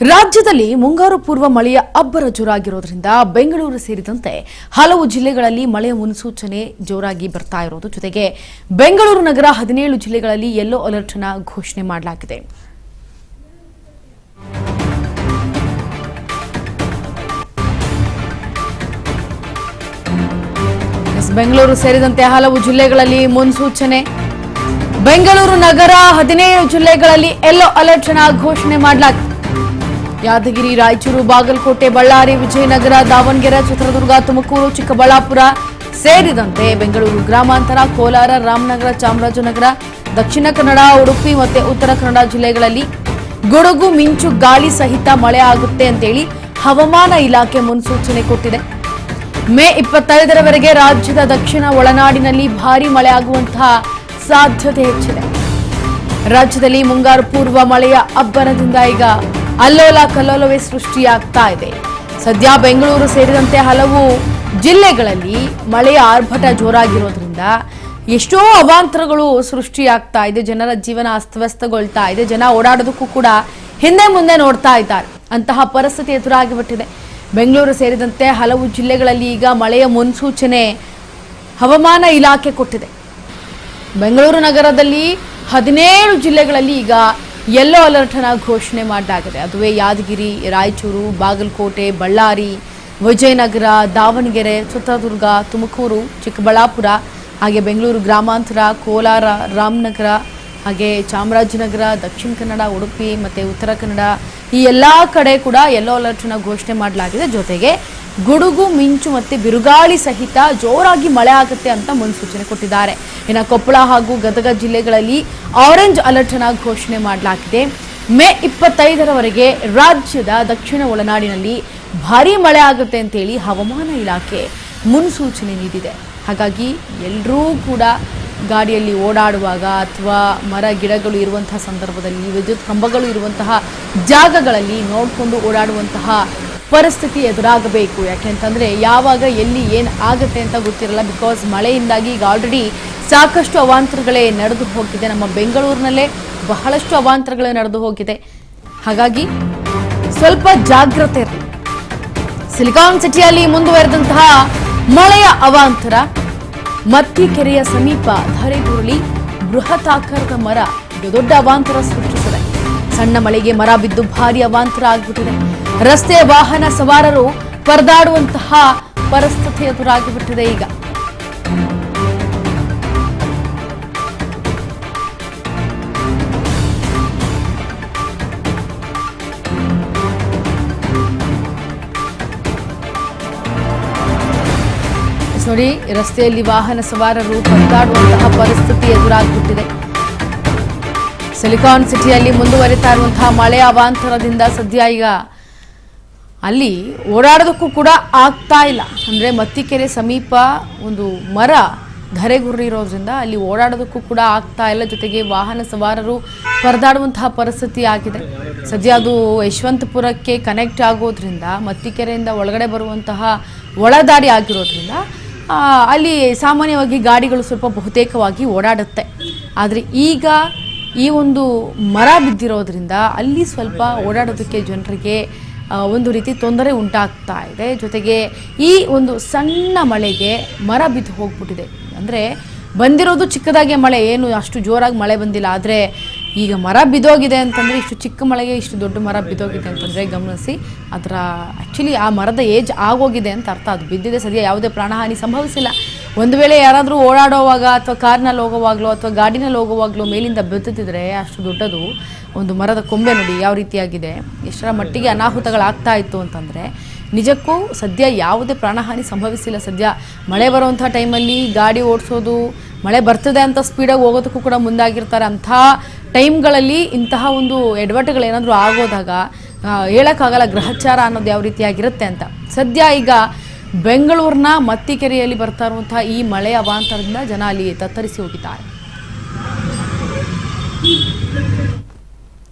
ರಾಜ್ಯದಲ್ಲಿ ಮುಂಗಾರು ಪೂರ್ವ ಮಳೆಯ ಅಬ್ಬರ ಜೋರಾಗಿರೋದ್ರಿಂದ ಬೆಂಗಳೂರು ಸೇರಿದಂತೆ ಹಲವು ಜಿಲ್ಲೆಗಳಲ್ಲಿ ಮಳೆಯ ಮುನ್ಸೂಚನೆ ಜೋರಾಗಿ ಬರ್ತಾ ಇರೋದು ಜೊತೆಗೆ ಬೆಂಗಳೂರು ನಗರ 17 ಜಿಲ್ಲೆಗಳಲ್ಲಿ ಯೆಲ್ಲೋ ಅಲರ್ಟ್ ಅನ್ನು ಘೋಷಣೆ ಮಾಡಲಾಗಿದೆ. ಬೆಂಗಳೂರು ಸೇರಿದಂತೆ ಹಲವು ಜಿಲ್ಲೆಗಳಲ್ಲಿ ಮುನ್ಸೂಚನೆ. ಬೆಂಗಳೂರು ನಗರ 17 ಜಿಲ್ಲೆಗಳಲ್ಲಿ ಯೆಲ್ಲೋ ಅಲರ್ಟ್ ಅನ್ನು ಘೋಷಣೆ ಮಾಡಲಾಗಿದೆ. ಯಾದಗಿರಿ, ರಾಯಚೂರು, ಬಾಗಲಕೋಟೆ, ಬಳ್ಳಾರಿ, ವಿಜಯನಗರ, ದಾವಣಗೆರೆ, ಚಿತ್ರದುರ್ಗ, ತುಮಕೂರು, ಚಿಕ್ಕಬಳ್ಳಾಪುರ ಸೇರಿದಂತೆ ಬೆಂಗಳೂರು ಗ್ರಾಮಾಂತರ, ಕೋಲಾರ, ರಾಮನಗರ, ಚಾಮರಾಜನಗರ, ದಕ್ಷಿಣ ಕನ್ನಡ, ಉಡುಪಿ ಮತ್ತು ಉತ್ತರ ಕನ್ನಡ ಜಿಲ್ಲೆಗಳಲ್ಲಿ ಗುಡುಗು ಮಿಂಚು ಗಾಳಿ ಸಹಿತ ಮಳೆ ಆಗುತ್ತೆ ಅಂತೇಳಿ ಹವಾಮಾನ ಇಲಾಖೆ ಮುನ್ಸೂಚನೆ ಕೊಟ್ಟಿದೆ. ಮೇ 25ರವರೆಗೆ ರಾಜ್ಯದ ದಕ್ಷಿಣ ಒಳನಾಡಿನಲ್ಲಿ ಭಾರೀ ಮಳೆ ಆಗುವಂತಹ ಸಾಧ್ಯತೆ ಹೆಚ್ಚಿದೆ. ರಾಜ್ಯದಲ್ಲಿ ಮುಂಗಾರು ಪೂರ್ವ ಮಳೆಯ ಅಬ್ಬರದಿಂದ ಈಗ ಅಲ್ಲೋಲ ಕಲ್ಲೋಲವೇ ಸೃಷ್ಟಿಯಾಗ್ತಾ ಇದೆ. ಸದ್ಯ ಬೆಂಗಳೂರು ಸೇರಿದಂತೆ ಹಲವು ಜಿಲ್ಲೆಗಳಲ್ಲಿ ಮಳೆಯ ಆರ್ಭಟ ಜೋರಾಗಿರೋದ್ರಿಂದ ಎಷ್ಟೋ ಅವಾಂತರಗಳು ಸೃಷ್ಟಿಯಾಗ್ತಾ ಇದೆ. ಜನರ ಜೀವನ ಅಸ್ತವ್ಯಸ್ತಗೊಳ್ತಾ ಇದೆ. ಜನ ಓಡಾಡೋದಕ್ಕೂ ಕೂಡ ಹಿಂದೆ ಮುಂದೆ ನೋಡ್ತಾ ಇದ್ದಾರೆ. ಅಂತಹ ಪರಿಸ್ಥಿತಿ ಎದುರಾಗಿಬಿಟ್ಟಿದೆ. ಬೆಂಗಳೂರು ಸೇರಿದಂತೆ ಹಲವು ಜಿಲ್ಲೆಗಳಲ್ಲಿ ಈಗ ಮಳೆಯ ಮುನ್ಸೂಚನೆ ಹವಾಮಾನ ಇಲಾಖೆ ಕೊಟ್ಟಿದೆ. ಬೆಂಗಳೂರು ನಗರದಲ್ಲಿ 17 ಜಿಲ್ಲೆಗಳಲ್ಲಿ ಈಗ ಯೆಲ್ಲೋ ಅಲರ್ಟ್ ಅನ್ನು ಘೋಷಣೆ ಮಾಡಲಾಗಿದೆ. ಅದುವೇ ಯಾದಗಿರಿ, ರಾಯಚೂರು, ಬಾಗಲಕೋಟೆ, ಬಳ್ಳಾರಿ, ವಿಜಯನಗರ, ದಾವಣಗೆರೆ, ಚಿತ್ರದುರ್ಗ, ತುಮಕೂರು, ಚಿಕ್ಕಬಳ್ಳಾಪುರ, ಹಾಗೆ ಬೆಂಗಳೂರು ಗ್ರಾಮಾಂತರ, ಕೋಲಾರ, ರಾಮನಗರ, ಹಾಗೆ ಚಾಮರಾಜನಗರ, ದಕ್ಷಿಣ ಕನ್ನಡ, ಉಡುಪಿ ಮತ್ತು ಉತ್ತರ ಕನ್ನಡ ಈ ಎಲ್ಲ ಕಡೆ ಕೂಡ ಯೆಲ್ಲೋ ಅಲರ್ಟ್ ಅನ್ನು ಘೋಷಣೆ ಮಾಡಲಾಗಿದೆ. ಜೊತೆಗೆ ಗುಡುಗು ಮಿಂಚು ಮತ್ತು ಬಿರುಗಾಳಿ ಸಹಿತ ಜೋರಾಗಿ ಮಳೆ ಆಗುತ್ತೆ ಅಂತ ಮುನ್ಸೂಚನೆ ಕೊಟ್ಟಿದ್ದಾರೆ. ಇನ್ನು ಕೊಪ್ಪಳ ಹಾಗೂ ಗದಗ ಜಿಲ್ಲೆಗಳಲ್ಲಿ ಆರೆಂಜ್ ಅಲರ್ಟ್ ಅನ್ನು ಘೋಷಣೆ ಮಾಡಲಾಗಿದೆ. ಮೇ 25ರವರೆಗೆ ರಾಜ್ಯದ ದಕ್ಷಿಣ ಒಳನಾಡಿನಲ್ಲಿ ಭಾರೀ ಮಳೆ ಆಗುತ್ತೆ ಅಂತೇಳಿ ಹವಾಮಾನ ಇಲಾಖೆ ಮುನ್ಸೂಚನೆ ನೀಡಿದೆ. ಹಾಗಾಗಿ ಎಲ್ಲರೂ ಕೂಡ ಗಾಡಿಯಲ್ಲಿ ಓಡಾಡುವಾಗ ಅಥವಾ ಮರ ಗಿಡಗಳು ಇರುವಂತಹ ಸಂದರ್ಭದಲ್ಲಿ, ವಿದ್ಯುತ್ ಕಂಬಗಳು ಇರುವಂತಹ ಜಾಗಗಳಲ್ಲಿ ನೋಡಿಕೊಂಡು ಓಡಾಡುವಂತಹ ಪರಿಸ್ಥಿತಿ ಎದುರಾಗಬೇಕು. ಯಾಕೆಂತಂದರೆ ಯಾವಾಗ ಎಲ್ಲಿ ಏನು ಆಗುತ್ತೆ ಅಂತ ಗೊತ್ತಿರಲ್ಲ. ಬಿಕಾಸ್ ಮಳೆಯಿಂದಾಗಿ ಈಗ ಆಲ್ರೆಡಿ ಸಾಕಷ್ಟು ಅವಾಂತರಗಳೇ ನಡೆದು ಹೋಗಿದೆ. ನಮ್ಮ ಬೆಂಗಳೂರಿನಲ್ಲೇ ಬಹಳಷ್ಟು ಅವಾಂತರಗಳೇ ನಡೆದು ಹೋಗಿದೆ. ಹಾಗಾಗಿ ಸ್ವಲ್ಪ ಜಾಗ್ರತೆ ಇರಲಿ. ಸಿಲಿಕಾನ್ ಸಿಟಿಯಲ್ಲಿ ಮುಂದುವರೆದಂತಹ ಮಳೆಯ ಅವಾಂತರ. ಮತ್ತಿಕೆರೆಯ ಸಮೀಪ ಧರೆಗುರುಳಿ ಬೃಹತ್ ಆಕಾರದ ಮರ ದೊಡ್ಡ ಅವಾಂತರ ಸೃಷ್ಟಿಸಿದೆ. ಸಣ್ಣ ಮಳೆಗೆ ಮರ ಬಿದ್ದು ಭಾರಿ ಅವಾಂತರ ಆಗ್ಬಿಟ್ಟಿದೆ. ರಸ್ತೆ ವಾಹನ ಸವಾರರು ಪರದಾಡುವಂತಹ ಪರಿಸ್ಥಿತಿ ಎದುರಾಗಿಬಿಟ್ಟಿದೆ. ಈಗ ನೋಡಿ, ರಸ್ತೆಯಲ್ಲಿ ವಾಹನ ಸವಾರರು ಪರದಾಡುವಂತಹ ಪರಿಸ್ಥಿತಿ ಎದುರಾಗ್ಬಿಟ್ಟಿದೆ. ಸಿಲಿಕಾನ್ ಸಿಟಿಯಲ್ಲಿ ಮುಂದುವರಿತಾ ಇರುವಂತಹ ಮಳೆಯ ಅವಾಂತರದಿಂದ ಸದ್ಯ ಈಗ ಅಲ್ಲಿ ಓಡಾಡೋದಕ್ಕೂ ಕೂಡ ಆಗ್ತಾ ಇಲ್ಲ. ಅಂದರೆ ಮತ್ತಿಕೆರೆ ಸಮೀಪ ಒಂದು ಮರ ಧರೆಗುರುಳಿರೋದ್ರಿಂದ ಅಲ್ಲಿ ಓಡಾಡೋದಕ್ಕೂ ಕೂಡ ಆಗ್ತಾ ಇಲ್ಲ. ಜೊತೆಗೆ ವಾಹನ ಸವಾರರು ಪರದಾಡುವಂತಹ ಪರಿಸ್ಥಿತಿ ಆಗಿದೆ. ಸದ್ಯ ಅದು ಯಶವಂತಪುರಕ್ಕೆ ಕನೆಕ್ಟ್ ಆಗೋದ್ರಿಂದ, ಮತ್ತಿಕೆರೆಯಿಂದ ಒಳಗಡೆ ಬರುವಂತಹ ಒಳದಾರಿ ಆಗಿರೋದ್ರಿಂದ ಅಲ್ಲಿ ಸಾಮಾನ್ಯವಾಗಿ ಗಾಡಿಗಳು ಸ್ವಲ್ಪ ಬಹುತೇಕವಾಗಿ ಓಡಾಡುತ್ತೆ. ಆದರೆ ಈಗ ಈ ಒಂದು ಮರ ಬಿದ್ದಿರೋದ್ರಿಂದ ಅಲ್ಲಿ ಸ್ವಲ್ಪ ಓಡಾಡೋದಕ್ಕೆ ಜನರಿಗೆ ಒಂದು ರೀತಿ ತೊಂದರೆ ಉಂಟಾಗ್ತಾ ಇದೆ. ಜೊತೆಗೆ ಈ ಒಂದು ಸಣ್ಣ ಮಳೆಗೆ ಮರ ಬಿದ್ದು ಹೋಗ್ಬಿಟ್ಟಿದೆ. ಅಂದರೆ ಬಂದಿರೋದು ಚಿಕ್ಕದಾಗಿ ಮಳೆ, ಏನು ಅಷ್ಟು ಜೋರಾಗಿ ಮಳೆ ಬಂದಿಲ್ಲ. ಆದರೆ ಈಗ ಮರ ಬಿದ್ದೋಗಿದೆ ಅಂತಂದರೆ, ಇಷ್ಟು ಚಿಕ್ಕ ಮಳೆಗೆ ಇಷ್ಟು ದೊಡ್ಡ ಮರ ಬಿದ್ದೋಗಿದೆ ಅಂತಂದರೆ ಗಮನಿಸಿ, ಅದರ ಆ್ಯಕ್ಚುಲಿ ಆ ಮರದ ಏಜ್ ಆಗೋಗಿದೆ ಅಂತ ಅರ್ಥ. ಅದು ಬಿದ್ದಿದೆ, ಸದ್ಯ ಯಾವುದೇ ಪ್ರಾಣಹಾನಿ ಸಂಭವಿಸಿಲ್ಲ. ಒಂದು ವೇಳೆ ಯಾರಾದರೂ ಓಡಾಡುವಾಗ ಅಥವಾ ಕಾರ್ನಲ್ಲಿ ಹೋಗುವಾಗಲೋ ಅಥವಾ ಗಾಡಿನಲ್ಲಿ ಹೋಗುವಾಗಲೋ ಮೇಲಿಂದ ಬಿದ್ದಿದ್ರೆ ಅಷ್ಟು ದೊಡ್ಡದು ಒಂದು ಮರದ ಕೊಂಬೆ ನೋಡಿ ಯಾವ ರೀತಿಯಾಗಿದೆ, ಎಷ್ಟರ ಮಟ್ಟಿಗೆ ಅನಾಹುತಗಳಾಗ್ತಾ ಇತ್ತು ಅಂತಂದರೆ ನಿಜಕ್ಕೂ ಸದ್ಯ ಯಾವುದೇ ಪ್ರಾಣಹಾನಿ ಸಂಭವಿಸಿಲ್ಲ. ಸದ್ಯ ಮಳೆ ಬರುವಂಥ ಟೈಮಲ್ಲಿ ಗಾಡಿ ಓಡಿಸೋದು, ಮಳೆ ಬರ್ತದೆ ಅಂತ ಸ್ಪೀಡಾಗಿ ಹೋಗೋದಕ್ಕೂ ಕೂಡ ಮುಂದಾಗಿರ್ತಾರೆ. ಅಂಥ ಟೈಮ್ಗಳಲ್ಲಿ ಇಂತಹ ಒಂದು ಎಡವಟ್ಟುಗಳೇನಾದರೂ ಆಗೋದಾಗ ಹೇಳೋಕ್ಕಾಗಲ್ಲ ಗ್ರಹಚಾರ ಅನ್ನೋದು ಯಾವ ರೀತಿಯಾಗಿರುತ್ತೆ ಅಂತ. ಸದ್ಯ ಈಗ ಬೆಂಗಳೂರಿನ ಮತ್ತಿಕೆರೆಯಲ್ಲಿ ಬರ್ತಾ ಇರುವಂತಹ ಈ ಮಳೆಯ ಅವಾಂತರದಿಂದ ಜನ ಅಲ್ಲಿ ತತ್ತರಿಸಿ ಹೋಗಿದ್ದಾರೆ.